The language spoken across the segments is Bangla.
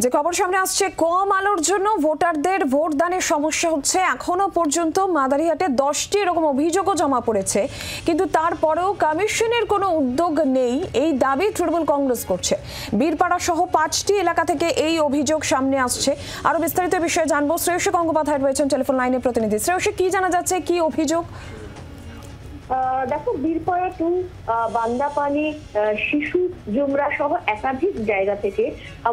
যে খবর সামনে আসছে, কম আলোর জন্য ভোটারদের ভোট দানের সমস্যা হচ্ছে। এখনো পর্যন্ত মাদারিহাটে 10টি এরকম অভিযোগও জমা পড়েছে, কিন্তু তারপরেও কমিশনের কোনো উদ্যোগ নেই, এই দাবি তৃণমূল কংগ্রেস করছে। বীরপাড়া সহ 5টি এলাকা থেকে এই অভিযোগ সামনে আসছে। আরো বিস্তারিত বিষয়ে জানবো, শ্রেয়সী গঙ্গোপাধ্যায় রয়েছেন টেলিফোন লাইনে প্রতিনিধি। শ্রেয়সী, কি জানা যাচ্ছে, কি অভিযোগ? দেখো, বীরপাড়া টু, বান্দাপানি, শিশু জুমরা সহ একাধিক জায়গা থেকে,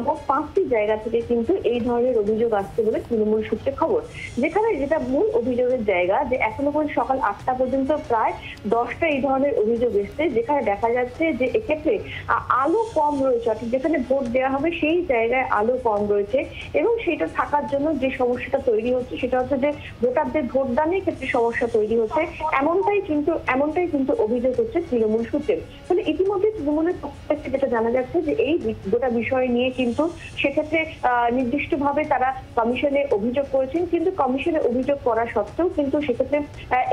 মোট 5টি জায়গা থেকে কিন্তু এই ধরনের অভিযোগ আসছে বলে তৃণমূল সূত্রে খবর। যেখানে যেটা মূল অভিযোগের জায়গা, যে এখনো পর্যন্ত সকাল 8টা পর্যন্ত প্রায় 10টা এই ধরনের অভিযোগ এসছে, যেখানে দেখা যাচ্ছে যে এক্ষেত্রে আলো কম রয়েছে, অর্থাৎ যেখানে ভোট দেওয়া হবে সেই জায়গায় আলো কম রয়েছে, এবং সেটা থাকার জন্য যে সমস্যাটা তৈরি হচ্ছে সেটা হচ্ছে যে ভোটারদের ভোটদানের ক্ষেত্রে সমস্যা তৈরি হচ্ছে। এমনটাই কিন্তু অভিযোগ হচ্ছে তৃণমূল সূত্রে। মানে ইতিমধ্যে তৃণমূলের পক্ষ থেকে যেটা জানা যাচ্ছে যে এই গোটা বিষয় নিয়ে কিন্তু সেক্ষেত্রে নির্দিষ্টভাবে তারা কমিশনে অভিযোগ করেছেন, কিন্তু কমিশনে অভিযোগ করা সত্ত্বেও কিন্তু সেক্ষেত্রে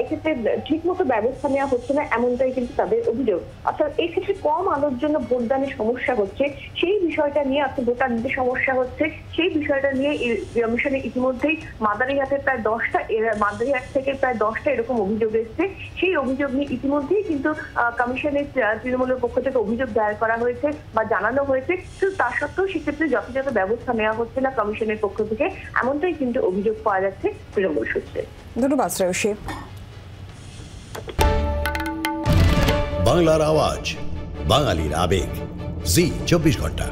এক্ষেত্রে ঠিক মতো ব্যবস্থা নেওয়া হচ্ছে না, এমনটাই কিন্তু তাদের অভিযোগ। অর্থাৎ এই ক্ষেত্রে কম আলোর জন্য ভোটদানের সমস্যা হচ্ছে, সেই বিষয়টা নিয়ে, অর্থাৎ ভোটারদের সমস্যা হচ্ছে সেই বিষয়টা নিয়ে কমিশনে ইতিমধ্যেই মাদারিহাট থেকে প্রায় 10টা এরকম অভিযোগ এসছে। সেই অভিযোগ নিয়ে ইতিমধ্যেই কিন্তু কমিশনের তৃণমূলের পক্ষ থেকে অভিযোগ দায়ের করা হয়েছে বা জানানো হয়েছে, কিন্তু তা সত্ত্বেও সেক্ষেত্রে যথাযথ ব্যবস্থা নেওয়া হচ্ছে না কমিশনের পক্ষ থেকে, এমনটাই কিন্তু অভিযোগ পাওয়া যাচ্ছে তৃণমূল সূত্রে। ধন্যবাদ শ্রেয়সী। বাংলার আওয়াজ, বাঙালির আবেগ, জি 24 ঘন্টা।